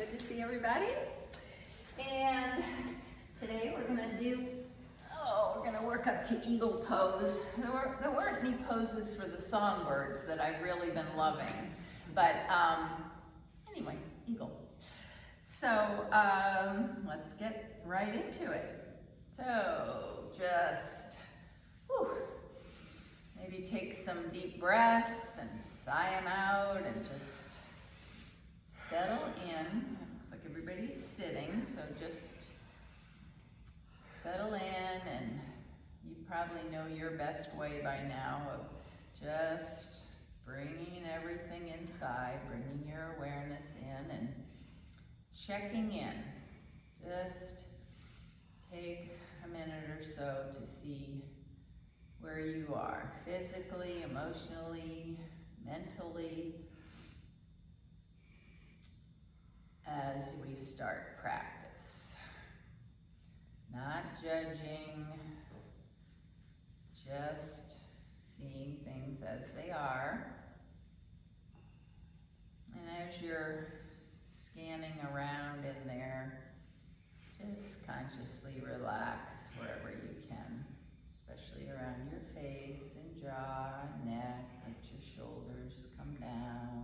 Good to see everybody. And today we're gonna work up to eagle pose. There weren't any poses for the songbirds that I've really been loving, but anyway, eagle. So let's get right into it. So just maybe take some deep breaths and sigh them out and just settle in. It looks like everybody's sitting, so just settle in, and you probably know your best way by now of just bringing everything inside, bringing your awareness in and checking in. Just take a minute or so to see where you are physically, emotionally, mentally, as we start practice. Not judging, just seeing things as they are. And as you're scanning around in there, just consciously relax wherever you can, especially around your face and jaw, neck. Let your shoulders come down.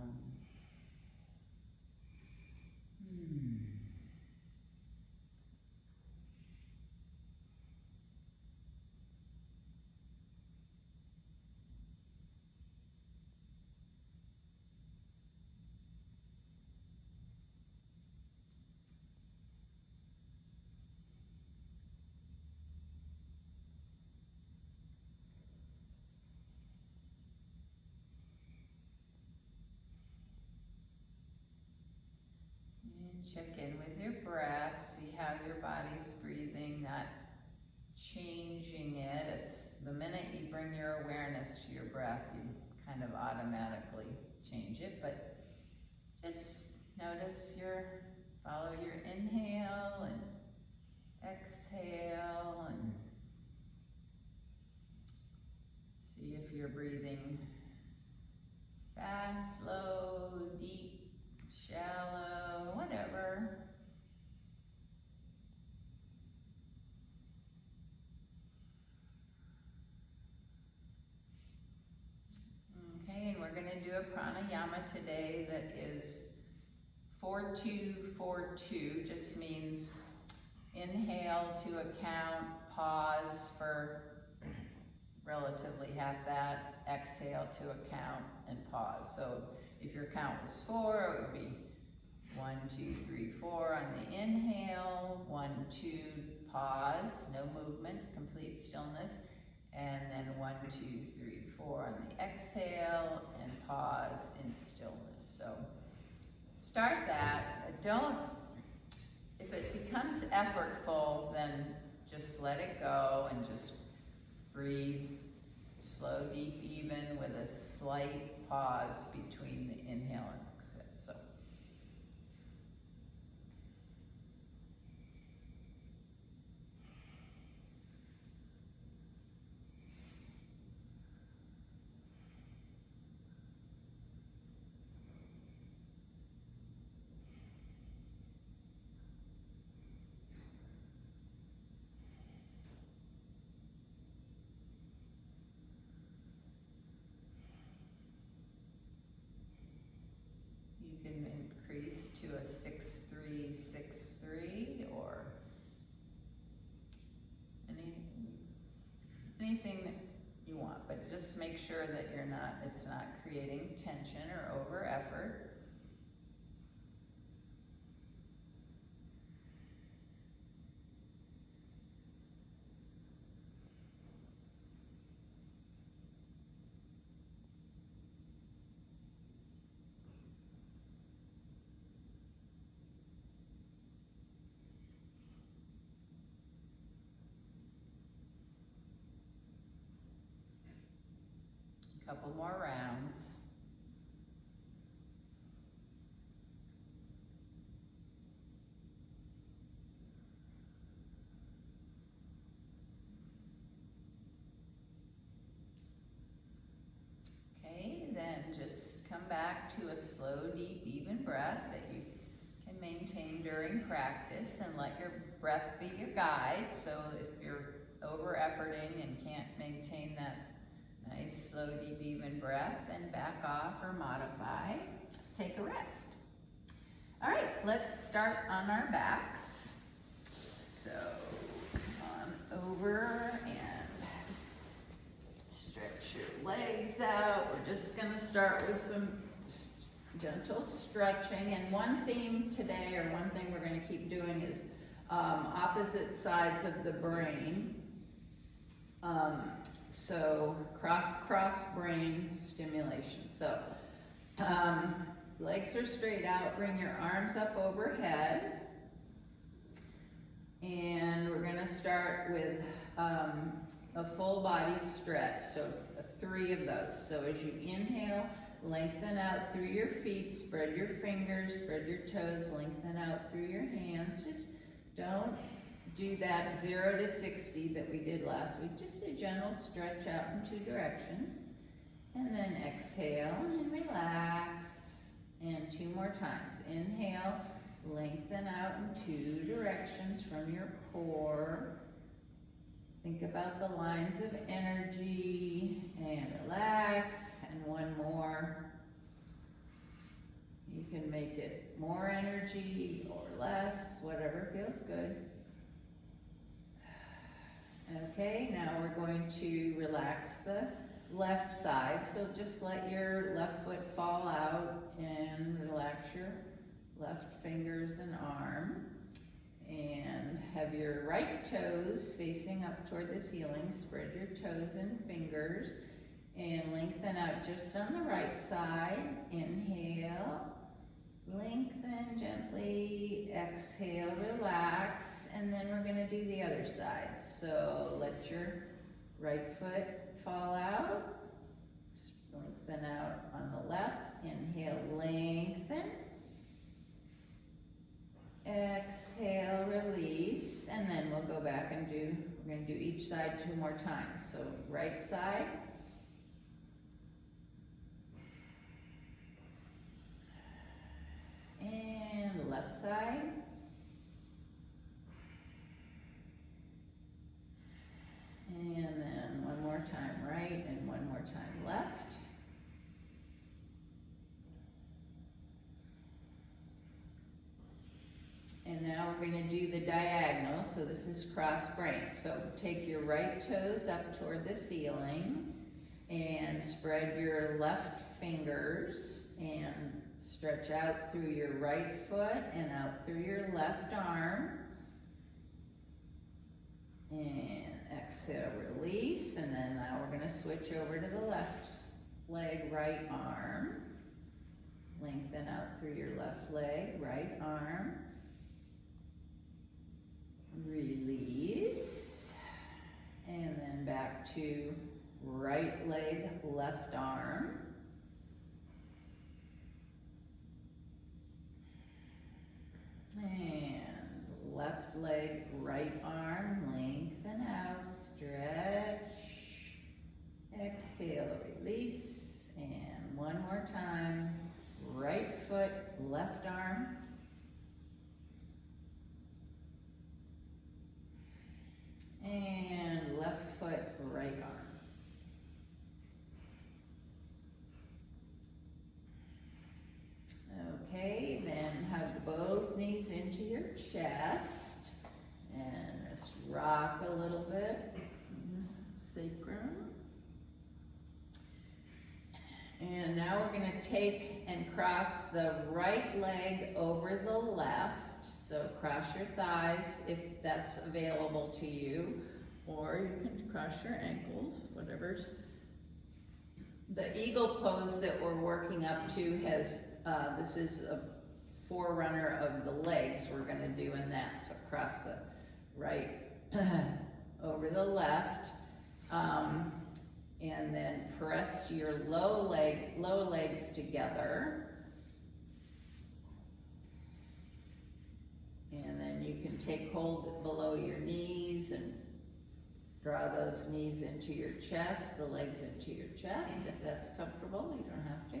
Check in with your breath, see how your body's breathing, not changing it. It's the minute you bring your awareness to your breath, you kind of automatically change it, but just notice follow your inhale and exhale, and see if you're breathing fast, slow, deep, shallow, whatever. Okay, and we're going to do a pranayama today that is 4-2-4-2. Just means inhale to a count, pause for relatively half that, exhale to a count, and pause. So if your count was 4, it would be 1, 2, 3, 4 on the inhale, 1, 2, pause, no movement, complete stillness, and then 1, 2, 3, 4 on the exhale, and pause in stillness. So start that, but if it becomes effortful, then just let it go and just breathe slow, deep, even, with a slight pause between the inhale and exhale. So you can increase to a 6-3-6-3 or anything that you want, but just make sure that it's not creating tension or over effort. A couple more rounds. Okay, then just come back to a slow, deep, even breath that you can maintain during practice, and let your breath be your guide. So if you're over efforting and can't maintain that nice, slow, deep, even breath, then back off or modify. Take a rest. All right, let's start on our backs. So come on over and stretch your legs out. We're just gonna start with some gentle stretching. And one theme today, or one thing we're gonna keep doing is opposite sides of the brain. So cross brain stimulation. So legs are straight out, bring your arms up overhead. And we're gonna start with a full body stretch, so 3 of those. So as you inhale, lengthen out through your feet, spread your fingers, spread your toes, lengthen out through your hands. Just don't do that 0 to 60 that we did last week. Just a gentle stretch out in 2 directions. And then exhale and relax. And 2 more times. Inhale, lengthen out in 2 directions from your core. Think about the lines of energy and relax. And 1 more. You can make it more energy or less, whatever feels good. Okay, now we're going to relax the left side. So just let your left foot fall out and relax your left fingers and arm. And have your right toes facing up toward the ceiling. Spread your toes and fingers and lengthen out just on the right side. Inhale, lengthen gently, exhale, relax, and then we're going to do the other side. So let your right foot fall out, lengthen out on the left, inhale, lengthen, exhale, release, and then we'll go back and we're going to do each side 2 more times. So right side, and left side, and then 1 more time right and 1 more time left. And now we're going to do the diagonal. So this is cross brain. So take your right toes up toward the ceiling and spread your left fingers and stretch out through your right foot and out through your left arm. And exhale, release. And then now we're going to switch over to the left leg, right arm. Lengthen out through your left leg, right arm. Release. And then back to right leg, left arm. And left leg, right arm, lengthen out, stretch, exhale, release, and 1 more time, right foot, left arm, and left foot, right arm. Okay, then hug both knees into your chest and just rock a little bit. Sacrum. And now we're going to take and cross the right leg over the left. So cross your thighs if that's available to you, or you can cross your ankles, whatever's. The eagle pose that we're working up to has, this is a forerunner of the legs we're going to do in that. So cross the right over the left, and then press your low legs together. And then you can take hold below your knees and draw those knees into your chest, the legs into your chest, if that's comfortable. You don't have to.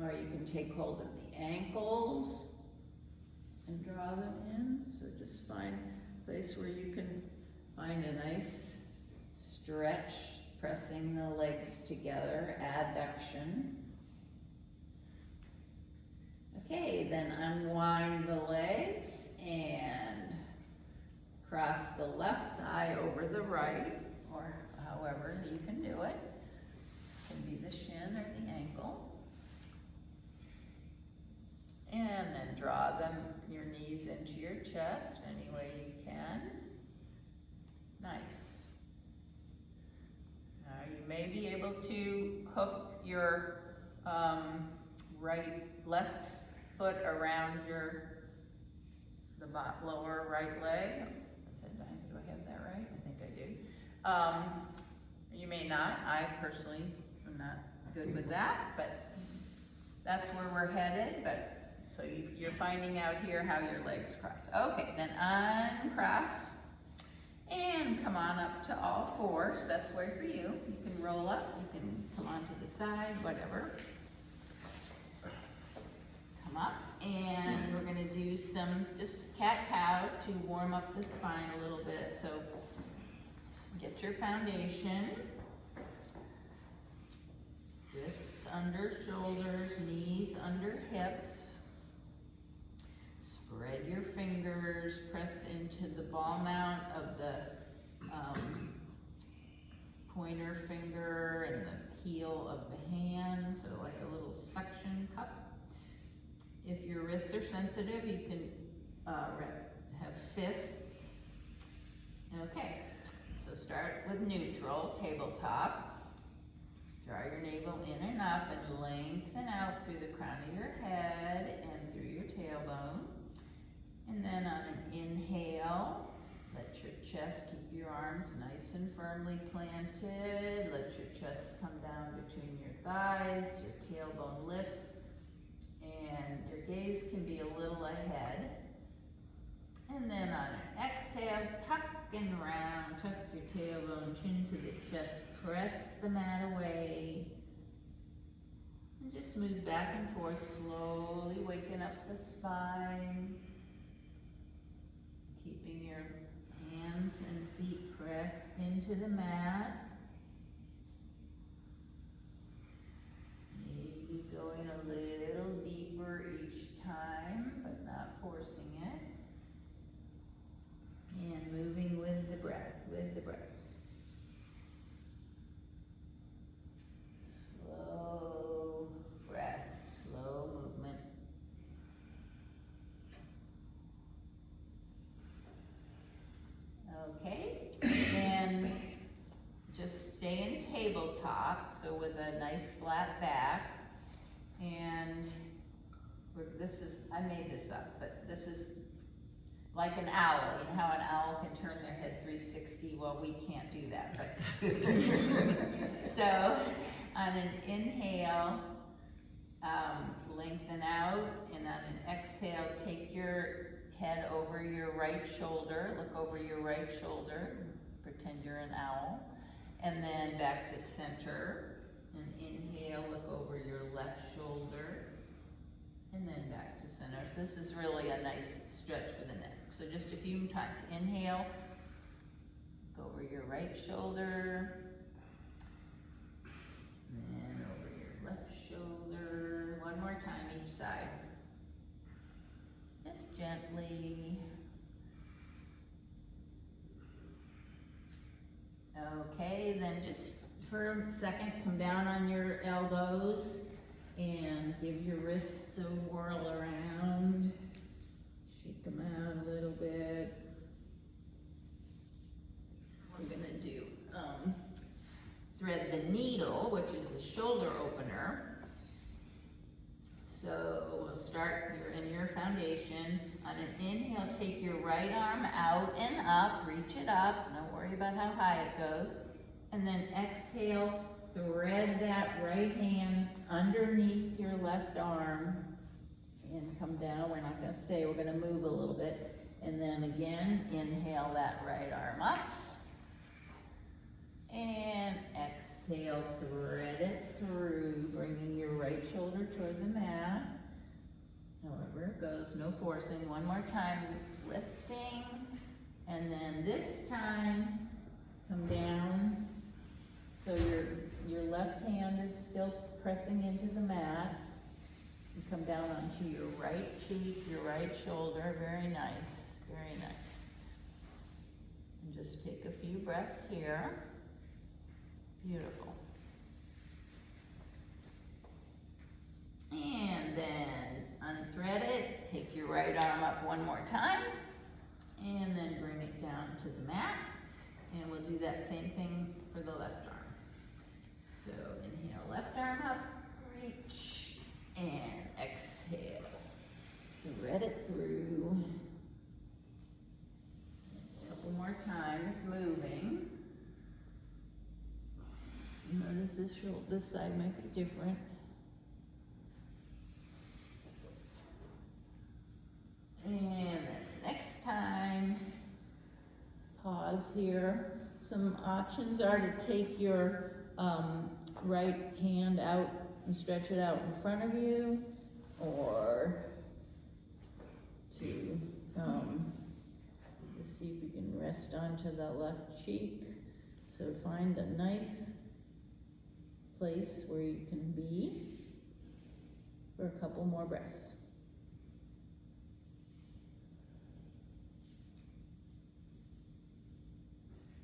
Or you can take hold of the ankles and draw them in. So just find a place where you can find a nice stretch, pressing the legs together, adduction. Okay, then unwind the legs and cross the left thigh over the right, or however you can do it. It can be the shin or the ankle. And then draw them, your knees into your chest any way you can. Nice. Now you may be able to hook your left foot around the lower right leg. Do I have that right? I think I do. You may not. I personally am not good with that, but that's where we're headed. But so you're finding out here how your legs cross. Okay, then uncross and come on up to all fours. Best way for you. You can roll up, you can come onto the side, whatever. Come up, and we're gonna do some just cat-cow to warm up the spine a little bit. So get your foundation. Wrists under shoulders, knees under hips. Spread your fingers, press into the ball mount of the pointer finger and the heel of the hand, so like a little suction cup. If your wrists are sensitive, you can have fists. Okay, so start with neutral, tabletop. Draw your navel in and up and lengthen out through the crown of your head and through your tailbone. And then on an inhale, let your chest, keep your arms nice and firmly planted. Let your chest come down between your thighs, your tailbone lifts, and your gaze can be a little ahead. And then on an exhale, tuck and round, tuck your tailbone, chin to the chest, press the mat away. And just move back and forth, slowly waking up the spine. Keeping your hands and feet pressed into the mat. Maybe going a little deeper each time, but not forcing it. And moving with the breath, Slow breath, slow movement. Okay, and just stay in tabletop, so with a nice flat back. And I made this up, but this is like an owl. You know how an owl can turn their head 360? Well, we can't do that. But so on an inhale, lengthen out, and on an exhale, take your head over your right shoulder, look over your right shoulder, pretend you're an owl, and then back to center, and inhale, look over your left shoulder, and then back to center. So this is really a nice stretch for the neck. So just a few times. Inhale, look over your right shoulder, and then over your left shoulder. One more time each side. Just gently. Okay, then just for a second, come down on your elbows and give your wrists a whirl around. Shake them out a little bit. We're gonna do thread the needle, which is the shoulder opener. So we'll start, you're in your foundation. On an inhale, take your right arm out and up, reach it up. Don't worry about how high it goes. And then exhale, thread that right hand underneath your left arm and come down. We're not gonna stay, we're gonna move a little bit. And then again, inhale that right arm up. And exhale. exhale, thread it through, bringing your right shoulder toward the mat. However it goes, no forcing. One more time, lifting, and then this time, come down. So your left hand is still pressing into the mat. And come down onto your right cheek, your right shoulder. Very nice, very nice. And just take a few breaths here. Beautiful. And then unthread it, take your right arm up one more time, and then bring it down to the mat. And we'll do that same thing for the left arm. So inhale, left arm up, reach, and exhale. Thread it through. A couple more times, moving. Notice this side might be different. And then next time, pause here. Some options are to take your right hand out and stretch it out in front of you, or to just see if you can rest onto the left cheek. So find a nice place where you can be for a couple more breaths.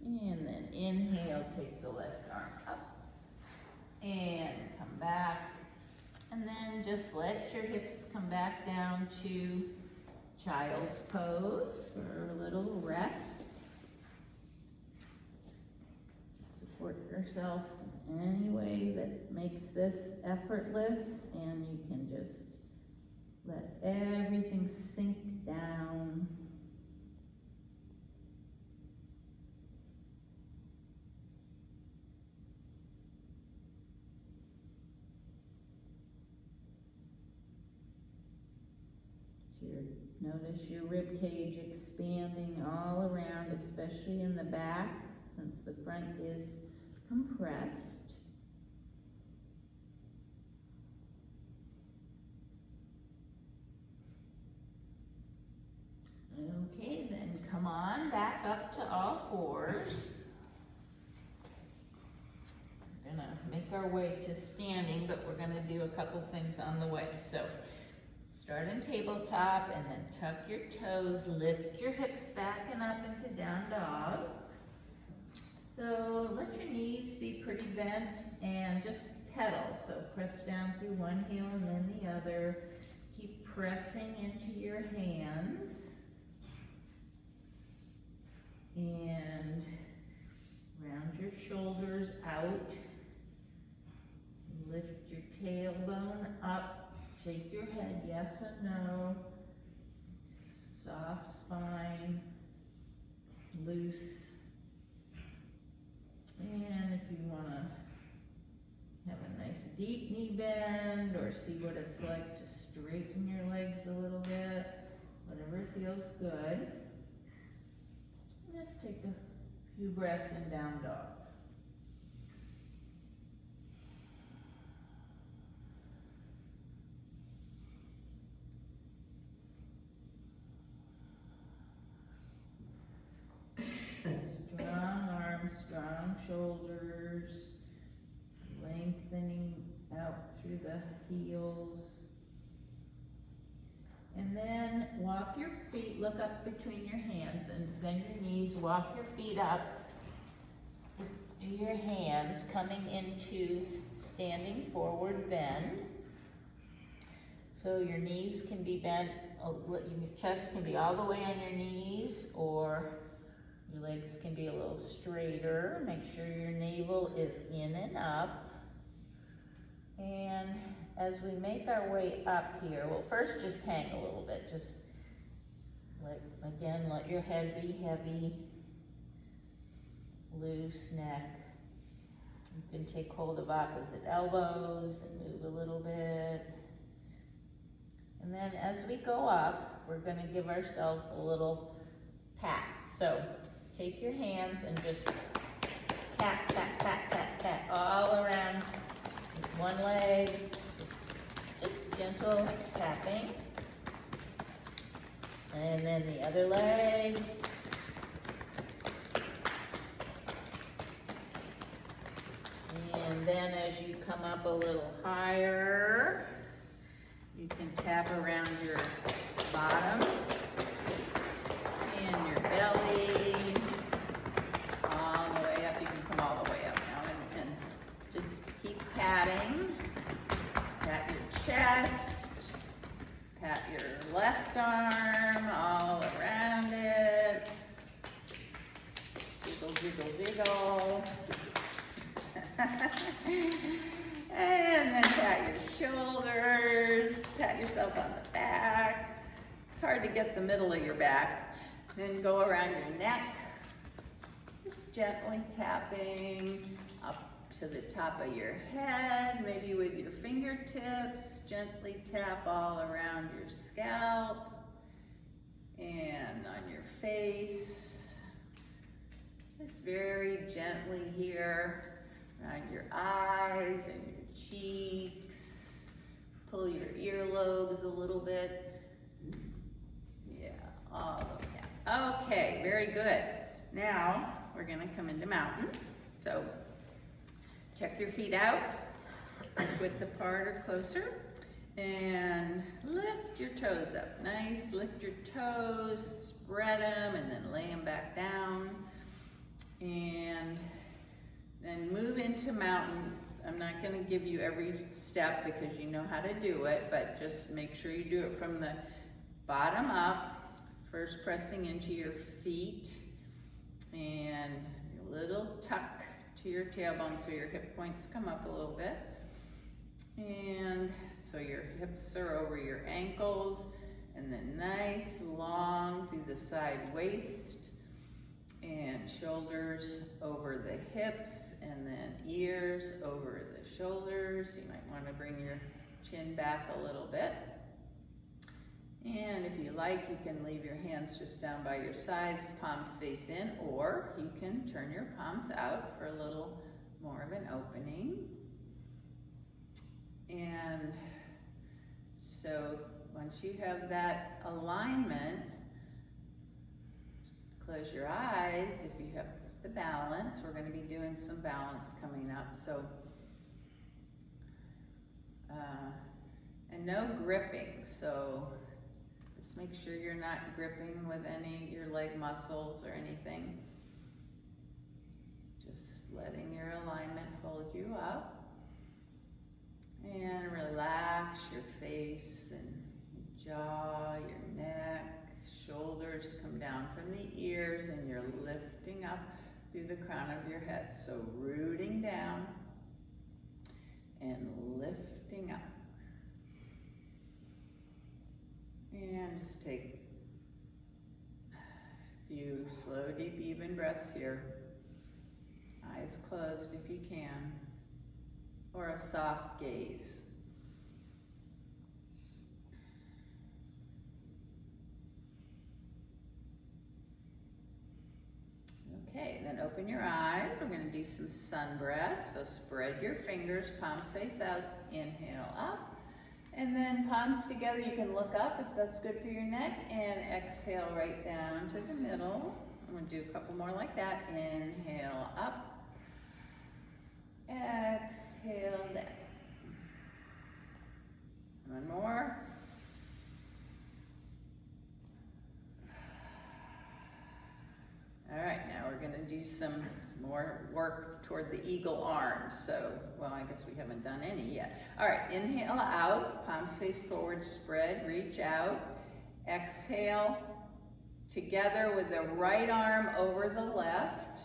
And then inhale, take the left arm up and come back. And then just let your hips come back down to child's pose for a little rest. Support yourself in any way that makes this effortless, and you can just let everything sink down. Notice your rib cage expanding all around, especially in the back, since the front is compressed. Okay, then come on back up to all fours. We're gonna make our way to standing, but we're gonna do a couple things on the way. So start in tabletop and then tuck your toes, lift your hips back and up into down dog. So let your knees be pretty bent and just pedal. So press down through one heel and then the other. Keep pressing into your hands. And round your shoulders out. Lift your tailbone up. Shake your head, yes or no. Soft spine, loose. And if you want to have a nice deep knee bend or see what it's like to straighten your legs a little bit, whatever feels good. Let's take a few breaths in down dog. Strong arms, strong shoulders, lengthening out through the heels. And then walk your feet, look up between your hands and bend your knees, walk your feet up to your hands, coming into standing forward bend. So your knees can be bent, your chest can be all the way on your knees, or your legs can be a little straighter. Make sure your navel is in and up. And as we make our way up here, well, first just hang a little bit. Just let your head be heavy, loose neck. You can take hold of opposite elbows and move a little bit. And then as we go up, we're going to give ourselves a little pat. So take your hands and just tap, tap, tap, tap, pat all around one leg, just gentle tapping. And then the other leg. And then as you come up a little higher, you can tap around your bottom and your belly, all the way up. You can come all the way up now and just keep patting. Pat your chest, pat your left arm all around it. Jiggle, jiggle, jiggle. And then pat your shoulders, pat yourself on the back. It's hard to get the middle of your back. Then go around your neck, just gently tapping up to the top of your head, maybe with your fingertips. Gently tap all around your scalp and on your face. Just very gently here. Around your eyes and your cheeks. Pull your earlobes a little bit. Yeah, all the way down. Okay, very good. Now we're gonna come into mountain. So check your feet out, width apart or closer, and lift your toes up. Nice, lift your toes, spread them, and then lay them back down. And then move into mountain. I'm not going to give you every step because you know how to do it, but just make sure you do it from the bottom up, first pressing into your feet, and a little tuck to your tailbone so your hip points come up a little bit. And so your hips are over your ankles, and then nice long through the side waist, and shoulders over the hips, and then ears over the shoulders. You might want to bring your chin back a little bit. And if you like, you can leave your hands just down by your sides, palms face in, or you can turn your palms out for a little more of an opening. And so once you have that alignment, close your eyes if you have the balance. We're going to be doing some balance coming up. So, and no gripping. So just make sure you're not gripping with any of your leg muscles or anything. Just letting your alignment hold you up. And relax your face and your jaw, your neck. Shoulders come down from the ears, and you're lifting up through the crown of your head. So rooting down and lifting up. And just take a few slow, deep, even breaths here. Eyes closed if you can, or a soft gaze. Okay, then open your eyes. We're going to do some sun breaths. So spread your fingers, palms face out. Inhale up. And then palms together. You can look up if that's good for your neck. And exhale right down to the middle. I'm going to do a couple more like that. Inhale up. Exhale down. One more. All right, now we're going to do some more work toward the eagle arms. So, well, I guess we haven't done any yet. All right, inhale out, palms face forward, spread, reach out. Exhale, together with the right arm over the left.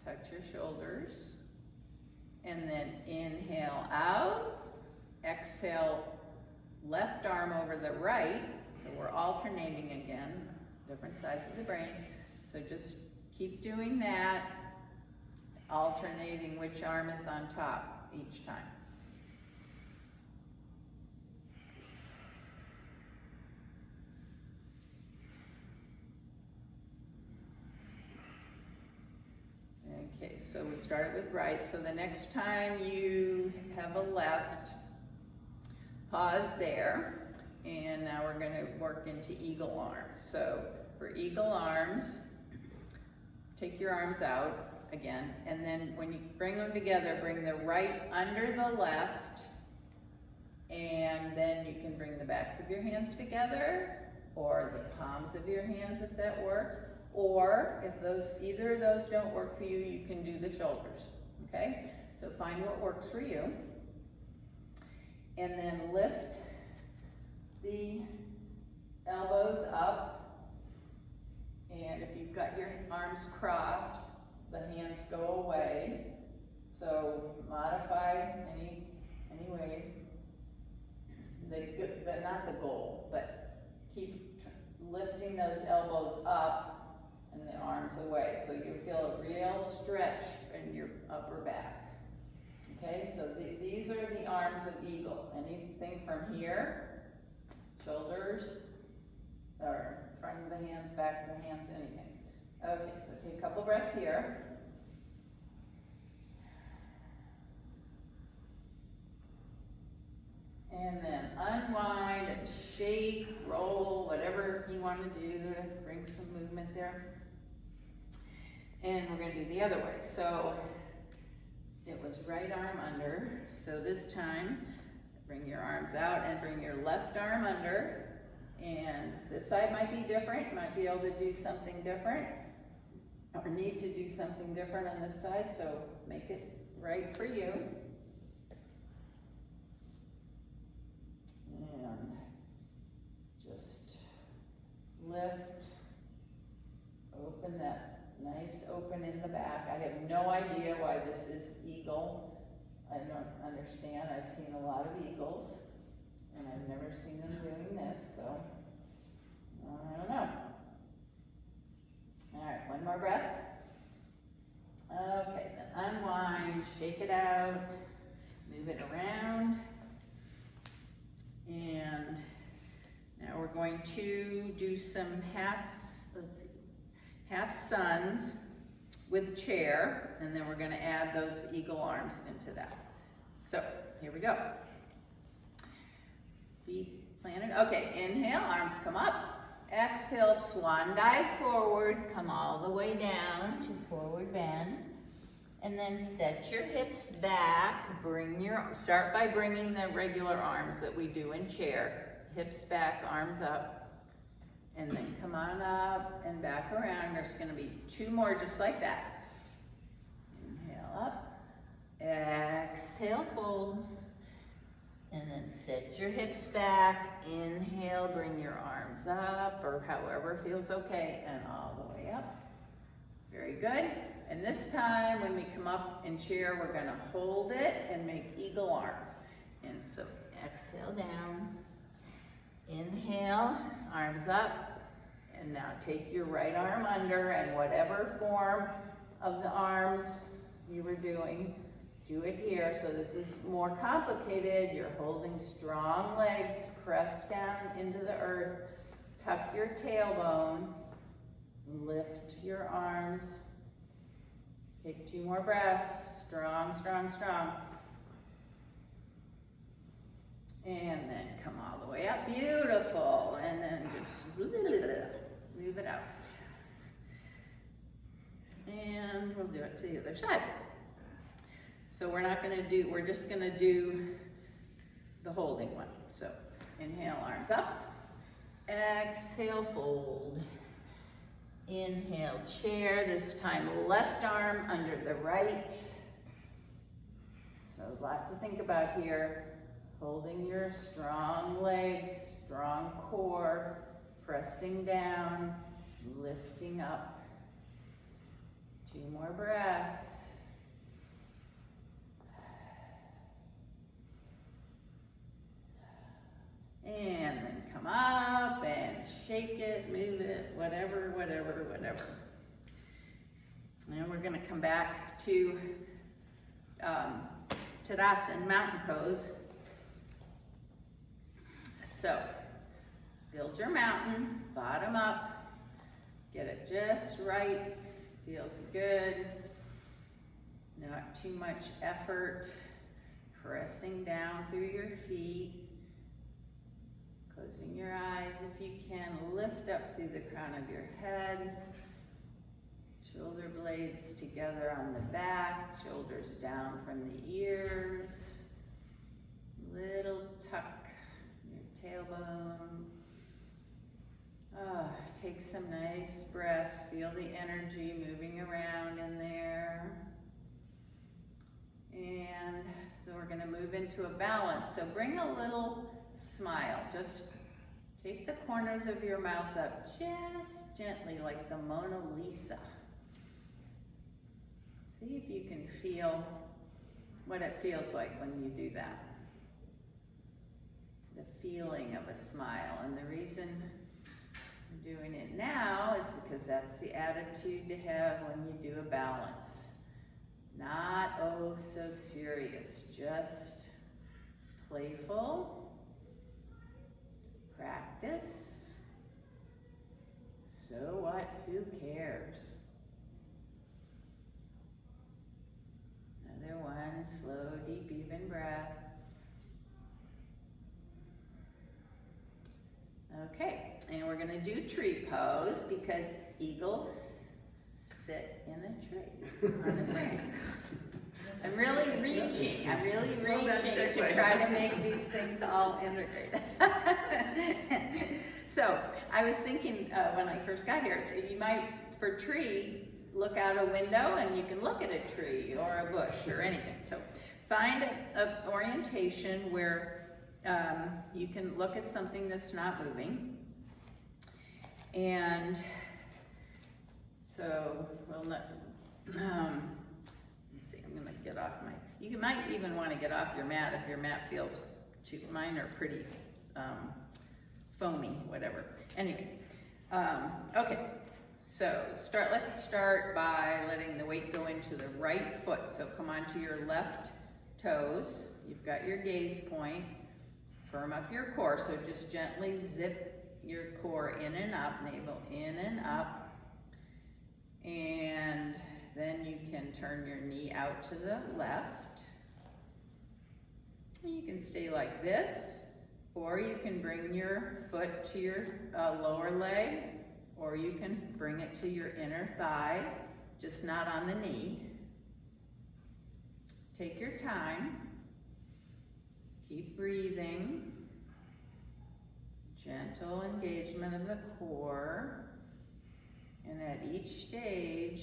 Touch your shoulders. And then inhale out. Exhale, left arm over the right. So we're alternating again, different sides of the brain. So just keep doing that, alternating which arm is on top each time. And Okay, so we started with right, so the next time you have a left, pause there, and now we're gonna work into eagle arms. So for eagle arms, take your arms out again, and then when you bring them together, bring the right under the left, and then you can bring the backs of your hands together, or the palms of your hands if that works, or if either of those don't work for you, you can do the shoulders, okay? So find what works for you, and then lift the elbows up, and if you've got your arms crossed, the hands go away. So modify any way. Not the goal, but keep lifting those elbows up and the arms away, so you feel a real stretch in your upper back. Okay, so these are the arms of eagle. Anything from here, shoulders, or front of the hands, backs of the hands, anything. Okay, so take a couple breaths here. And then unwind and shake, roll, whatever you want to do to bring some movement there. And we're going to do the other way. So it was right arm under. So this time, bring your arms out and bring your left arm under. And this side might be different. You might be able to do something different, or need to do something different on this side. So make it right for you. And just lift, open that nice open in the back. I have no idea why this is eagle. I don't understand. I've seen a lot of eagles, and I've never seen them doing this, so I don't know. All right, one more breath. Okay, then unwind, shake it out, move it around. And now we're going to do some half suns with chair, and then we're going to add those eagle arms into that. So here we go. Feet planted. Okay, inhale, arms come up. Exhale, swan dive forward, come all the way down to forward bend. And then set your hips back, start by bringing the regular arms that we do in chair. Hips back, arms up, and then come on up and back around. There's gonna be 2 more just like that. Inhale up, exhale, fold, and then set your hips back. Inhale, bring your arms up, or however feels okay, and all the way up. Very good. And this time, when we come up in chair, we're gonna hold it and make eagle arms. And so exhale down, inhale, arms up, and now take your right arm under, and whatever form of the arms you were doing, do it here. So this is more complicated. You're holding strong legs, press down into the earth, tuck your tailbone, lift your arms. Take 2 more breaths, strong, strong, strong. And then come all the way up, beautiful. And then just move it out. And we'll do it to the other side. So we're just gonna do the holding one. So inhale, arms up. Exhale, fold. Inhale, chair, this time left arm under the right. So a lot to think about here. Holding your strong legs, strong core, pressing down, lifting up. 2 more breaths. And then come up and shake it, move it, whatever. And we're gonna come back to Tadasana, mountain pose. So, build your mountain, bottom up, get it just right, feels good. Not too much effort. Pressing down through your feet. Closing your eyes if you can. Lift up through the crown of your head. Shoulder blades together on the back. Shoulders down from the ears. Little tuck in your tailbone. Take some nice breaths. Feel the energy moving around in there. And so we're going to move into a balance. So bring a little smile. Just take the corners of your mouth up just gently, like the Mona Lisa. See if you can feel what it feels like when you do that. The feeling of a smile. And the reason I'm doing it now is because that's the attitude to have when you do a balance. Not oh so serious, just playful, practice. So what, who cares? Another one, slow, deep, even breath. Okay, and we're gonna do tree pose because eagles sit in a tree on a branch. I'm really reaching to try to make these things all integrated. So I was thinking when I first got here, you might, for tree, look out a window and you can look at a tree or a bush or anything. So find an orientation where you can look at something that's not moving. And so we'll not, let's see, I'm gonna get off my, you might even wanna get off your mat if your mat feels too, mine are pretty foamy, whatever. Anyway, okay, so let's start by letting the weight go into the right foot. So come onto your left toes. You've got your gaze point. Firm up your core, so just gently zip your core in and up, navel in and up. And then you can turn your knee out to the left. And you can stay like this, or you can bring your foot to your lower leg, or you can bring it to your inner thigh, just not on the knee. Take your time. Keep breathing. Gentle engagement of the core. And at each stage,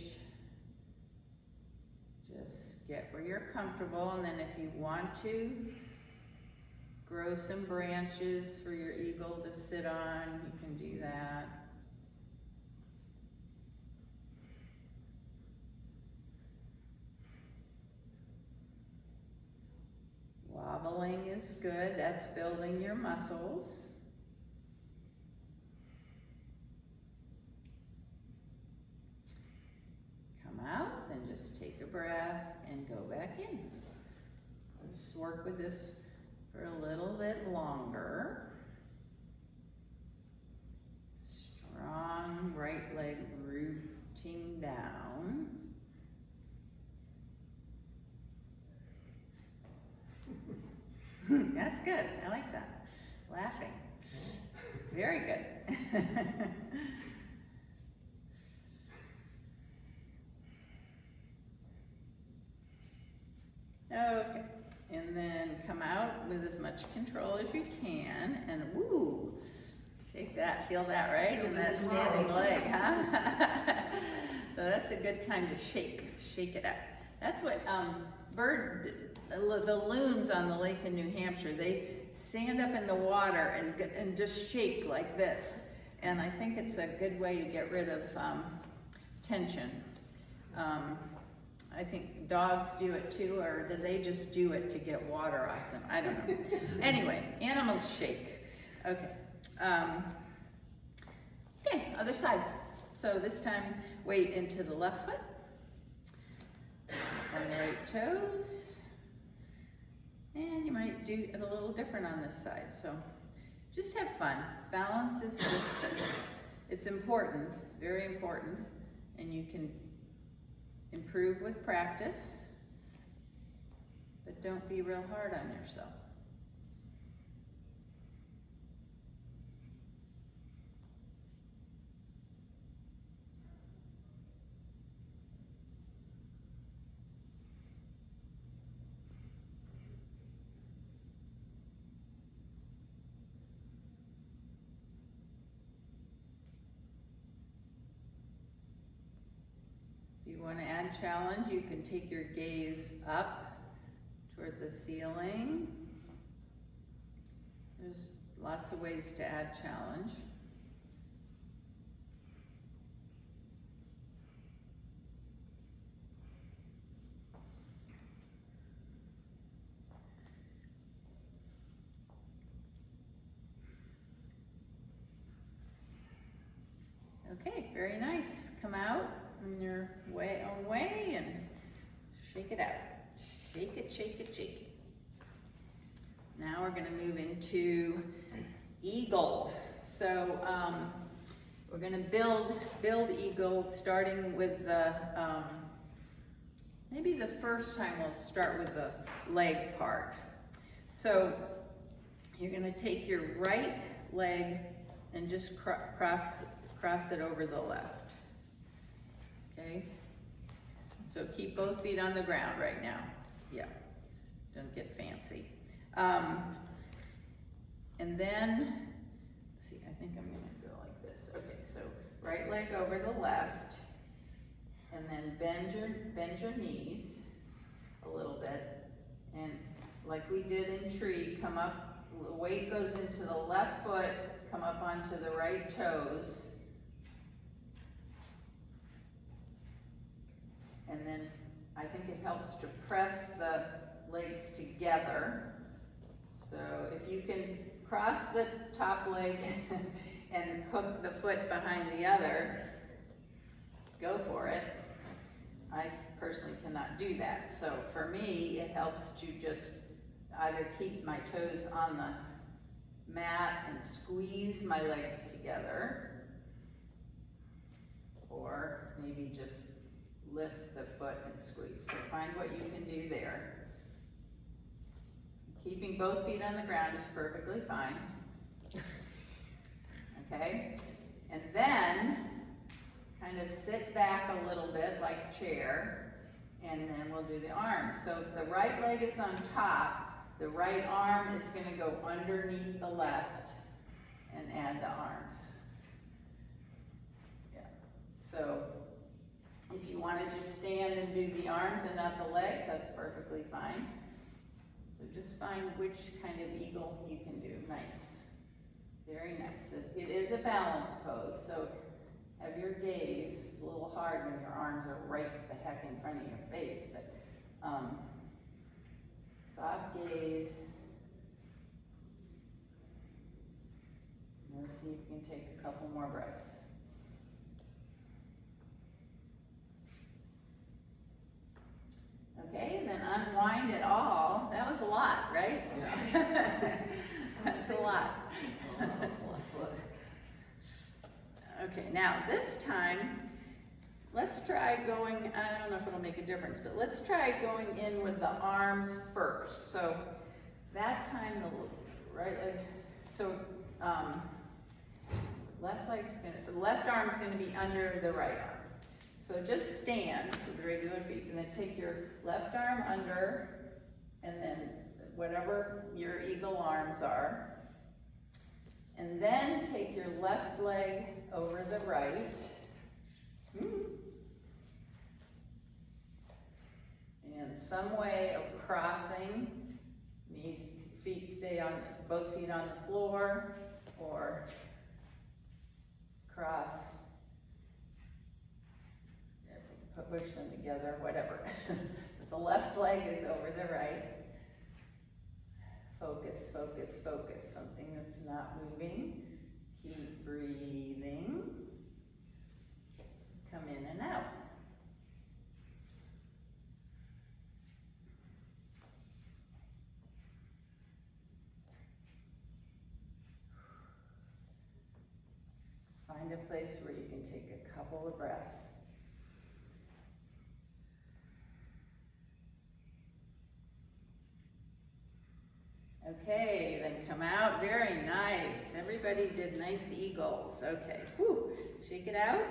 just get where you're comfortable. And then if you want to, grow some branches for your eagle to sit on, you can do that. Wobbling is good, that's building your muscles. Come out, then just take a breath and go back in. Just work with this for a little bit longer. Strong right leg rooting down. That's good. I like that. Laughing. Very good. Okay. And then come out with as much control as you can. And woo! Shake that. Feel that, right? In that standing leg, huh? So that's a good time to shake. Shake it up. That's what the loons on the lake in New Hampshire, they stand up in the water and just shake like this. And I think it's a good way to get rid of tension. I think dogs do it too, or do they just do it to get water off them? I don't know. Anyway, animals shake. Okay. Okay, other side. So this time, weight into the left foot. On the right toes. And you might do it a little different on this side. So just have fun. Balance is just, it's important, very important, and you can improve with practice. but don't be real hard on yourself. If you want to add challenge, you can take your gaze up toward the ceiling. There's lots of ways to add challenge. Okay, very nice. Come out in your own way and shake it out. Shake it, shake it, shake it. Now we're gonna move into eagle. So we're gonna build eagle starting with the, maybe the first time we'll start with the leg part. So you're gonna take your right leg and just cross it over the left, okay? So keep both feet on the ground right now. Yeah, don't get fancy. And then, let's see, I think I'm gonna go like this. Okay, so right leg over the left, and then bend your knees a little bit, and like we did in tree, come up, the weight goes into the left foot, come up onto the right toes, and then I think it helps to press the legs together. So if you can cross the top leg and hook the foot behind the other, go for it. I personally cannot do that. So for me, it helps to just either keep my toes on the mat and squeeze my legs together, or maybe just lift the foot and squeeze. So find what you can do there. Keeping both feet on the ground is perfectly fine. Okay? And then kind of sit back a little bit like chair, and then we'll do the arms. So the right leg is on top, the right arm is going to go underneath the left and add the arms. Yeah. So if you want to just stand and do the arms and not the legs, that's perfectly fine. So just find which kind of eagle you can do. Nice. Very nice. It is a balance pose, so have your gaze. It's a little hard when your arms are right the heck in front of your face, but soft gaze. Let's see if you can take a couple more breaths. Okay, and then unwind it all. That was a lot, right? Yeah. That's a lot. Okay, now this time, let's try going, I don't know if it'll make a difference, but let's try going in with the arms first. So that time, the right leg, so the left arm's gonna be under the right arm. So just stand with the regular feet, and then take your left arm under, and then whatever your eagle arms are. And then take your left leg over the right. And some way of crossing. These feet stay on, both feet on the floor, or cross. Push them together, whatever. But the left leg is over the right. Focus, focus, focus. Something that's not moving. Keep breathing. Come in and out. Find a place where you can take a couple of breaths. Okay, then come out, very nice. Everybody did nice eagles. Okay, whew, shake it out.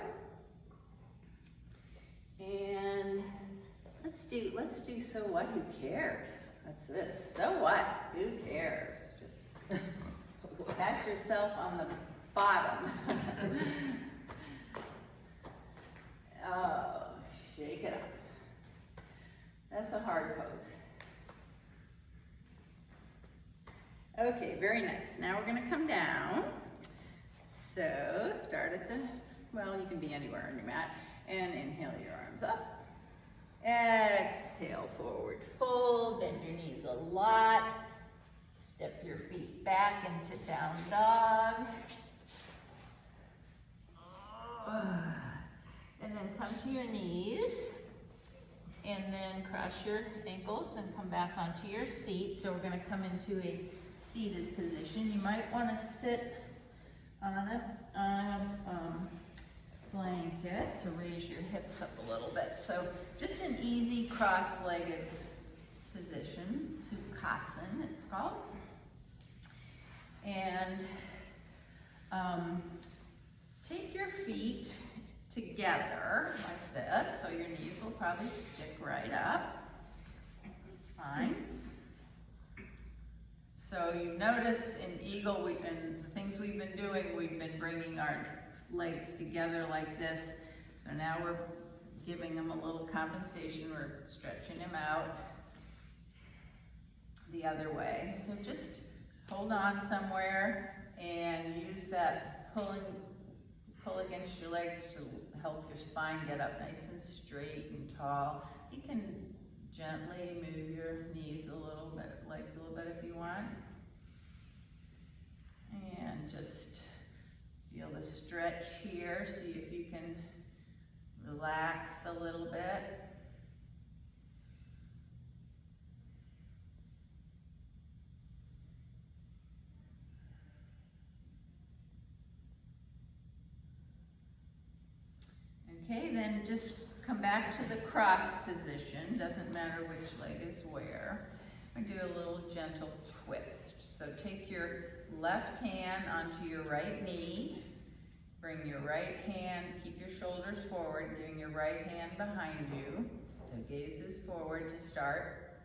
And let's do so what, who cares? What's this? So what, who cares? Just pat yourself on the bottom. Oh, shake it out. That's a hard pose. Okay, very nice. Now we're gonna come down. So start at the, well, you can be anywhere on your mat, and inhale your arms up. Exhale, forward fold, bend your knees a lot. Step your feet back into down dog. And then come to your knees. And then cross your ankles and come back onto your seat. So we're gonna come into a seated position. You might wanna sit on a blanket to raise your hips up a little bit. So just an easy cross-legged position, Sukhasana it's called. And take your feet together like this, so your knees will probably stick right up. That's fine. So you notice in Eagle, in the things we've been doing, we've been bringing our legs together like this. So now we're giving them a little compensation. We're stretching them out the other way. So just hold on somewhere and use that pull against your legs to help your spine get up nice and straight and tall. You can gently move your knees a little bit, legs a little bit if you want. And just feel the stretch here. See if you can relax a little bit. Okay, then just come back to the cross position. Doesn't matter which leg is where. I'm going to do a little gentle twist. So take your left hand onto your right knee. Bring your right hand, keep your shoulders forward, bring your right hand behind you. So gaze is forward to start.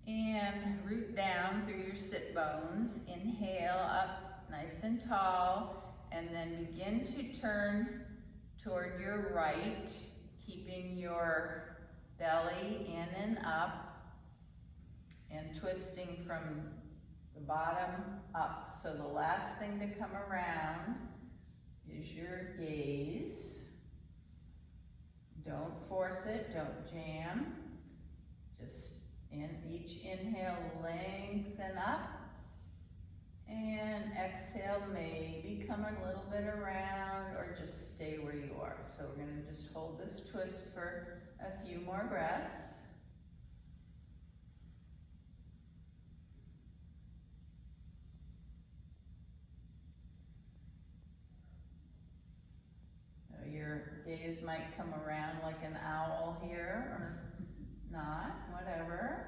And root down through your sit bones. Inhale up nice and tall. And then begin to turn toward your right, keeping your belly in and up, and twisting from the bottom up. So the last thing to come around is your gaze. Don't force it, don't jam. Just in each inhale, lengthen up. And exhale, maybe come a little bit around or just stay where you are. So we're going to just hold this twist for a few more breaths. So your gaze might come around like an owl here or not, whatever.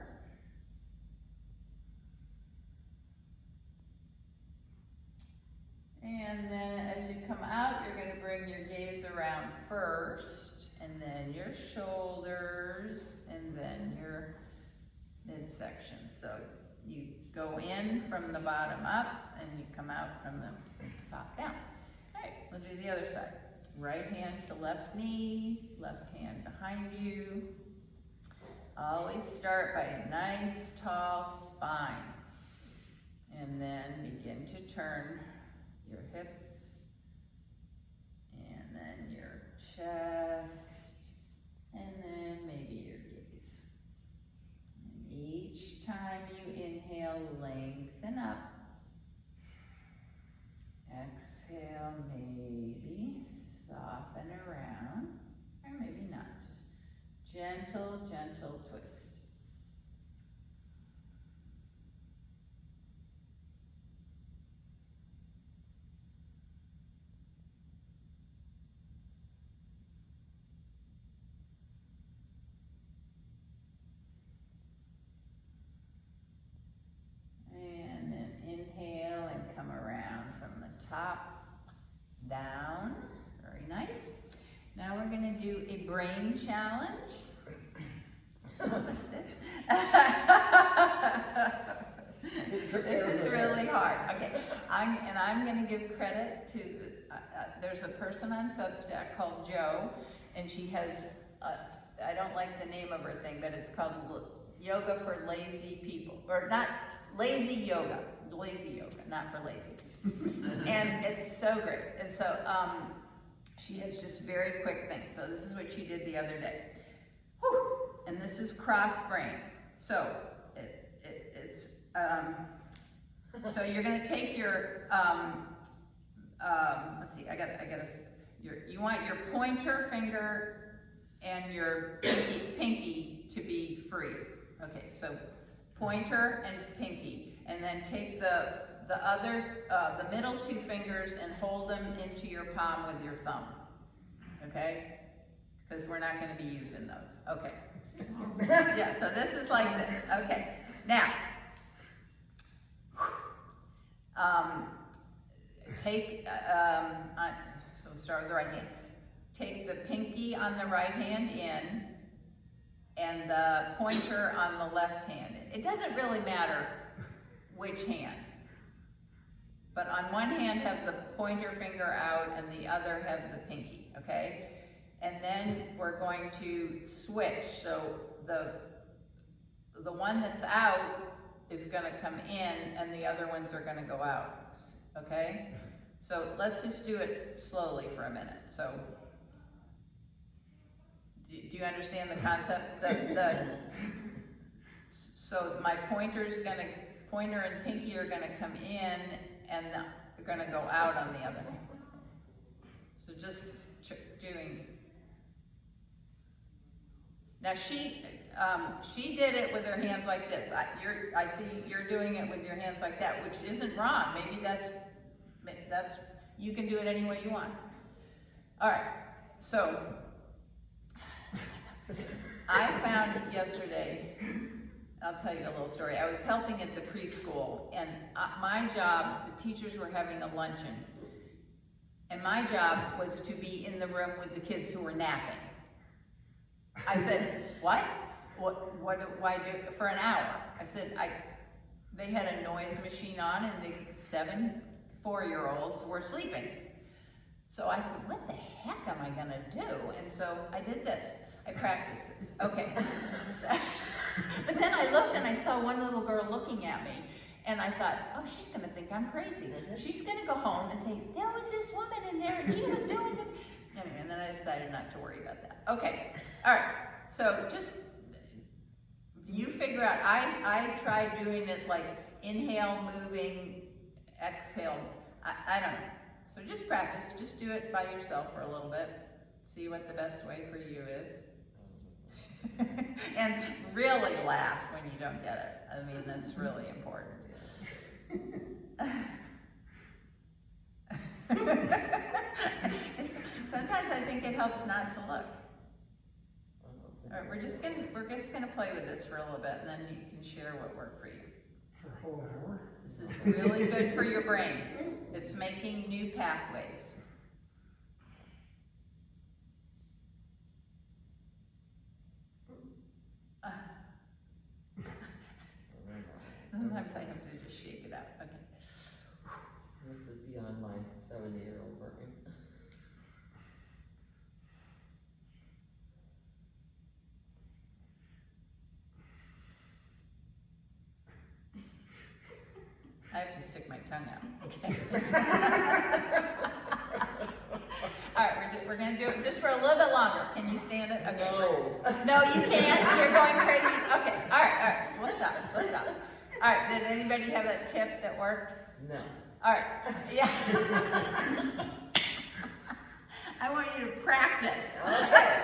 And then as you come out, you're going to bring your gaze around first, and then your shoulders, and then your midsection. So you go in from the bottom up, and you come out from the top down. All right, we'll do the other side. Right hand to left knee, left hand behind you. Always start by a nice tall spine. And then begin to turn your hips, and then your chest, and then maybe your gaze. And each time you inhale, lengthen up. Exhale, maybe soften around, or maybe not, just gentle, gentle twist. down, very nice. Now we're gonna do a brain challenge. This is really hard. Okay, I'm gonna give credit to, there's a person on Substack called Joe, and she has, I don't like the name of her thing, but it's called Yoga for Lazy People, or not, lazy yoga, not for lazy. And it's so great. And so she has just very quick things. So this is what she did the other day. Whew. And this is cross brain. So it's so you're going to take your let's see. You want your pointer finger and your pinky to be free. Okay, so pointer and pinky, and then take the middle two fingers and hold them into your palm with your thumb. Okay, because we're not going to be using those. Okay. Yeah, so this is like this. Okay, now take so we'll start with the right hand. Take the pinky on the right hand in, and the pointer on the left hand. It doesn't really matter which hand, but on one hand have the pointer finger out and the other have the pinky, okay? And then we're going to switch, so the one that's out is going to come in and the other ones are going to go out, okay? So let's just do it slowly for a minute. So do you understand the concept? So my pointer and pinky are going to come in, and they're going to go out on the other. So just doing. Now she did it with her hands like this. I see you're doing it with your hands like that, which isn't wrong. Maybe that's you can do it any way you want. All right. So I found yesterday, I'll tell you a little story. I was helping at the preschool, and my job, the teachers were having a luncheon, and my job was to be in the room with the kids who were napping. I said, what do I do for an hour? I said, they had a noise machine on, and the 7 4-year-olds were sleeping. So I said, what the heck am I gonna do? And so I did this. I practiced this. Okay. But then I looked and I saw one little girl looking at me, and I thought, oh, she's gonna think I'm crazy. She's gonna go home and say, there was this woman in there and she was doing it. Anyway, and then I decided not to worry about that. Okay. All right. So just, you figure out, I tried doing it like inhale, moving, exhale. I don't know. So just practice. Just do it by yourself for a little bit. See what the best way for you is. And really laugh when you don't get it. I mean, that's really important. Sometimes I think it helps not to look. All right, we're just gonna play with this for a little bit, and then you can share what worked for you. For a whole hour? This is really good for your brain. It's making new pathways. Sometimes I have to just shake it out. Okay. This is beyond my 70-year-old brain. I have to stick my tongue out. Okay. All right, we're going to do it just for a little bit longer. Can you stand it? Okay. No, you can't. You're going crazy. Okay. All right. Let's stop. All right. Did anybody have a tip that worked? No. All right. Yeah. I want you to practice. Okay.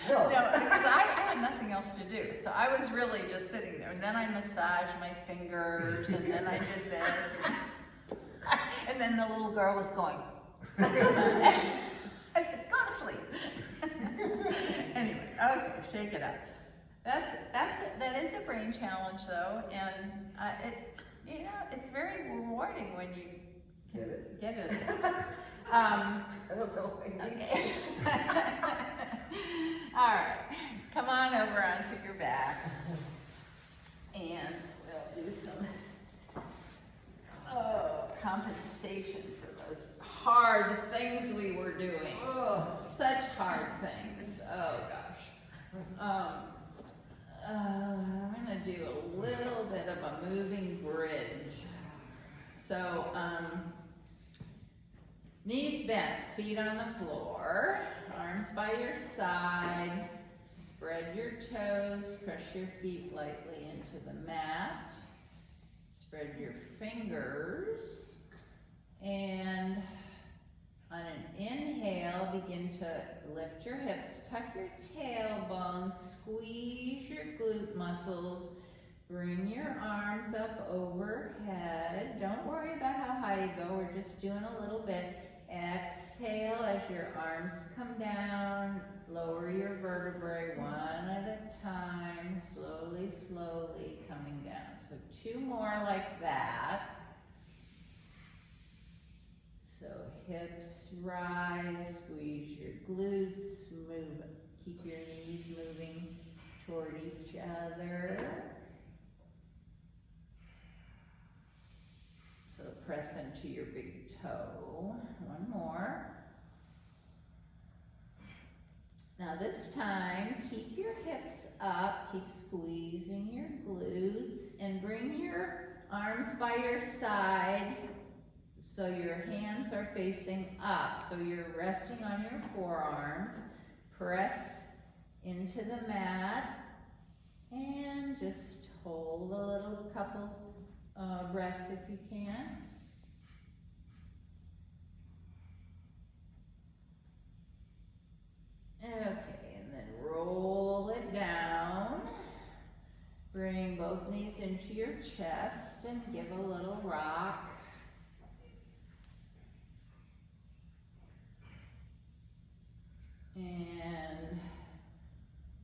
No, because I had nothing else to do. So I was really just sitting there. And then I massaged my fingers, and then I did this. And then the little girl was going. I said, go to sleep. Anyway, okay, shake it up. That is a brain challenge, though, and it's very rewarding when you get it. I don't know if I need to. Okay. All right, come on over onto your back, and we'll do some compensation for those hard things we were doing. Oh, such hard things. Oh gosh. I'm gonna do a little bit of a moving bridge. So, knees bent, feet on the floor, arms by your side, spread your toes, press your feet lightly into the mat, spread your fingers, and on an inhale, begin to lift your hips, tuck your tailbone, squeeze your glute muscles, bring your arms up overhead. Don't worry about how high you go, we're just doing a little bit. Exhale as your arms come down, lower your vertebrae one at a time, slowly, slowly coming down. So 2 more like that. So hips rise, squeeze your glutes, move, keep your knees moving toward each other. So press into your big toe. 1 more. Now this time, keep your hips up, keep squeezing your glutes, and bring your arms by your side so your hands are facing up. So you're resting on your forearms. Press into the mat and just hold a little couple breaths if you can. Okay, and then roll it down. Bring both knees into your chest and give a little rock. And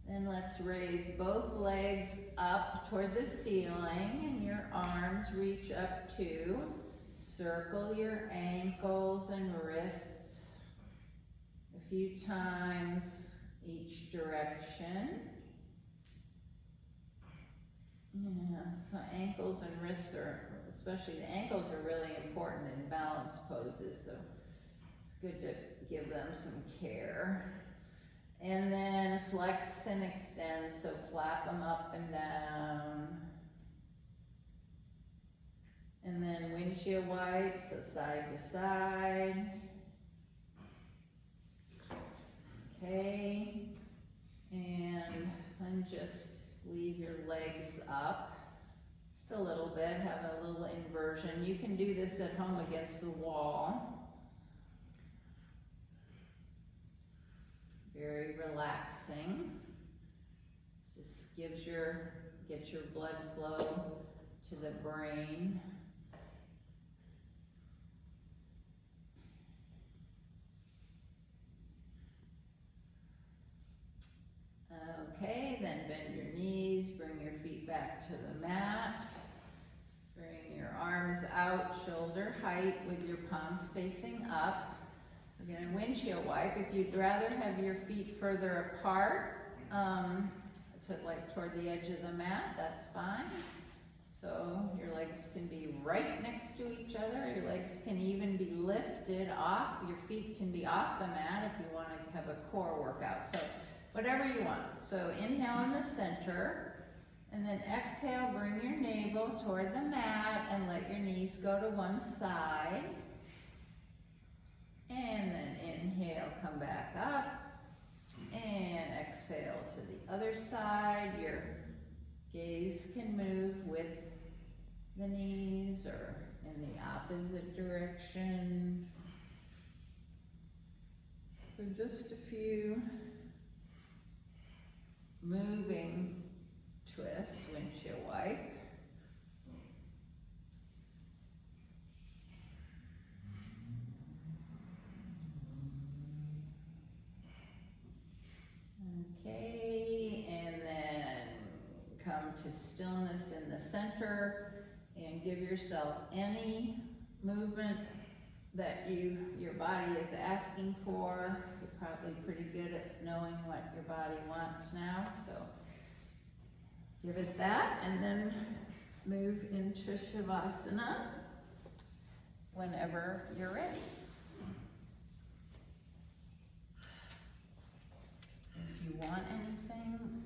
then let's raise both legs up toward the ceiling and your arms reach up to. Circle your ankles and wrists a few times each direction. Yeah, so ankles and wrists are, especially the ankles are really important in balance poses, so it's good to give them some care. And then flex and extend, so flap them up and down. And then windshield wipe, so side to side. Okay, and then just leave your legs up just a little bit, have a little inversion. You can do this at home against the wall. Very relaxing. Just gets your blood flow to the brain. Okay, then bend your knees, bring your feet back to the mat. Bring your arms out shoulder height with your palms facing up. We're going to windshield wipe. If you'd rather have your feet further apart, like toward the edge of the mat, that's fine. So your legs can be right next to each other. Your legs can even be lifted off. Your feet can be off the mat if you want to have a core workout. So whatever you want. So inhale in the center, and then exhale, bring your navel toward the mat and let your knees go to one side. And then inhale, come back up, and exhale to the other side. Your gaze can move with the knees or in the opposite direction. So just a few moving twists, windshield wipe. Okay, and then come to stillness in the center and give yourself any movement that your body is asking for. You're probably pretty good at knowing what your body wants now, so give it that, and then move into Shavasana whenever you're ready. If you want anything,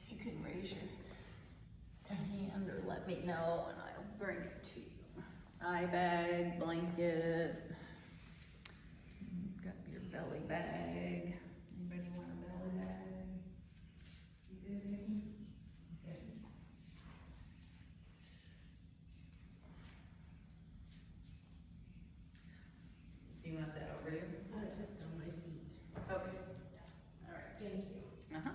you can raise your hand or let me know and I'll bring it to you. Eye bag, blanket, got your belly bag. Anybody want a belly bag? You good, Heidi? Okay. Do you want that over you? Just on my feet. Okay. All right. Thank you. Uh-huh.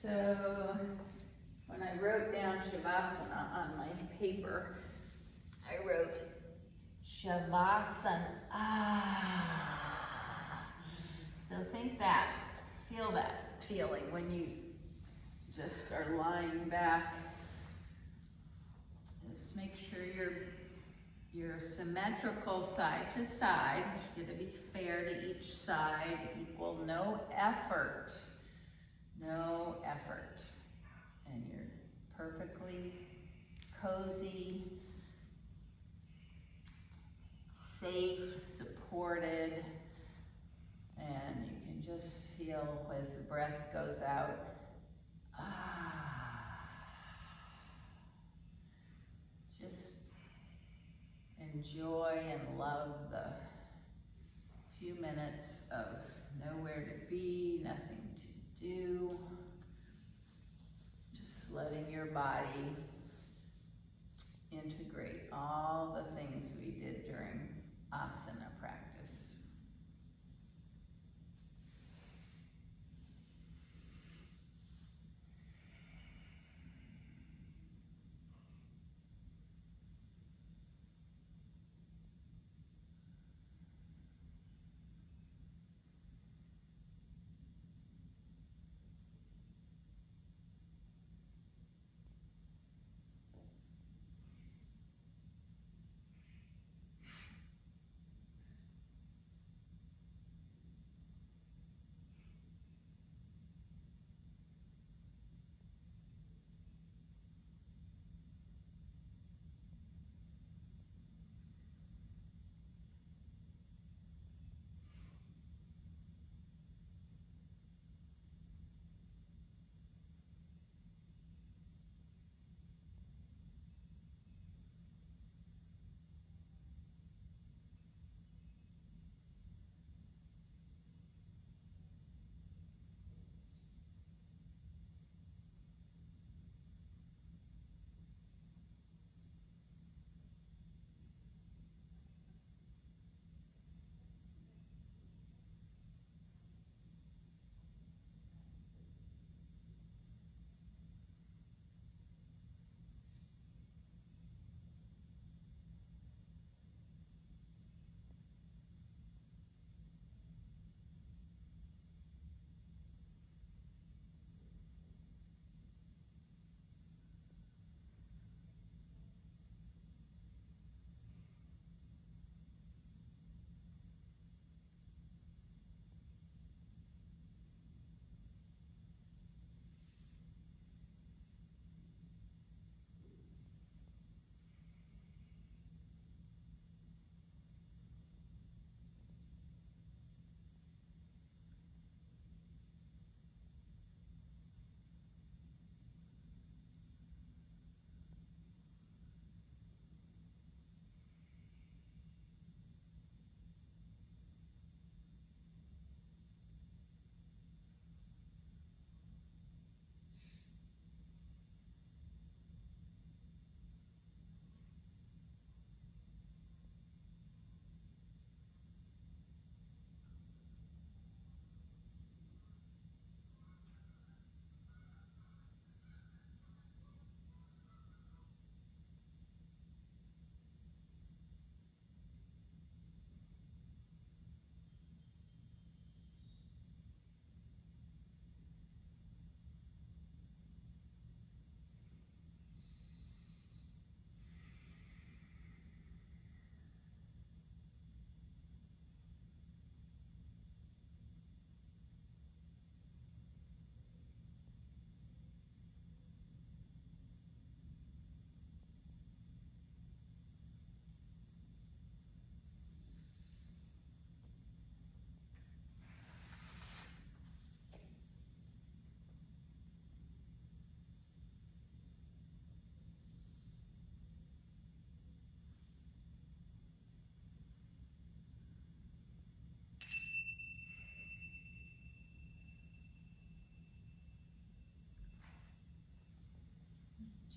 So, when I wrote down Shavasana on my paper, I wrote Shavasana. So think that, feel that feeling when you just are lying back. Just make sure you're symmetrical side to side. You're gonna be fair to each side, equal, no effort. No effort. And you're perfectly cozy, safe, supported, and you can just feel as the breath goes out, just enjoy and love the few minutes of nowhere to be, nothing to do, just letting your body integrate all the things we did during asana practice.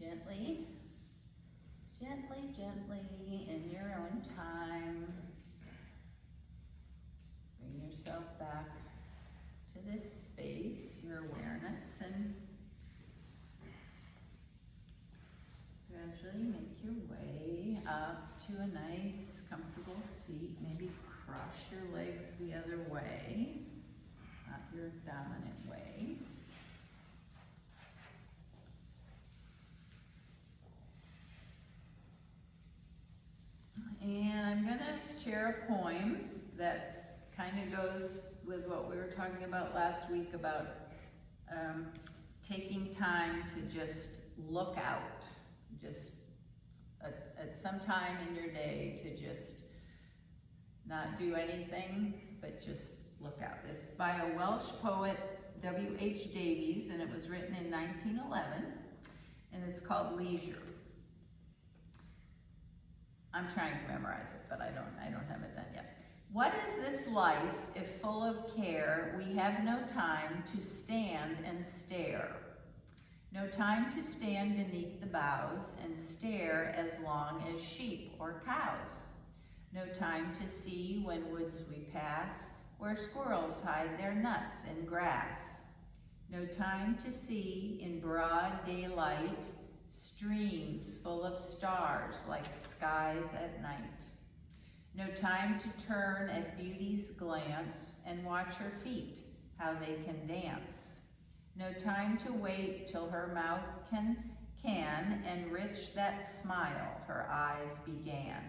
Gently, gently, gently, in your own time, bring yourself back to this space, your awareness, and gradually make your way up to a nice, comfortable seat. Maybe cross your legs the other way, not your dominant way. And I'm gonna share a poem that kind of goes with what we were talking about last week about taking time to just look out, just at some time in your day to just not do anything, but just look out. It's by a Welsh poet, W.H. Davies, and it was written in 1911, and it's called Leisure. I'm trying to memorize it, but I don't have it done yet. What is this life if full of care we have no time to stand and stare? No time to stand beneath the boughs and stare as long as sheep or cows. No time to see when woods we pass where squirrels hide their nuts in grass. No time to see in broad daylight streams full of stars like skies at night. No time to turn at beauty's glance and watch her feet, how they can dance. No time to wait till her mouth can enrich that smile her eyes began.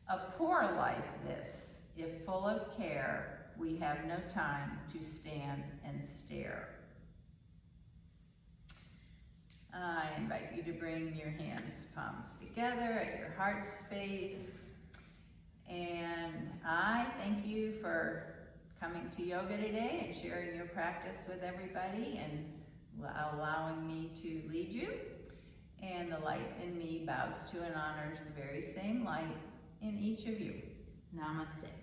A poor life this, if full of care, we have no time to stand and stare. I invite you to bring your hands, palms together at your heart space. And I thank you for coming to yoga today and sharing your practice with everybody and allowing me to lead you. And the light in me bows to and honors the very same light in each of you. Namaste.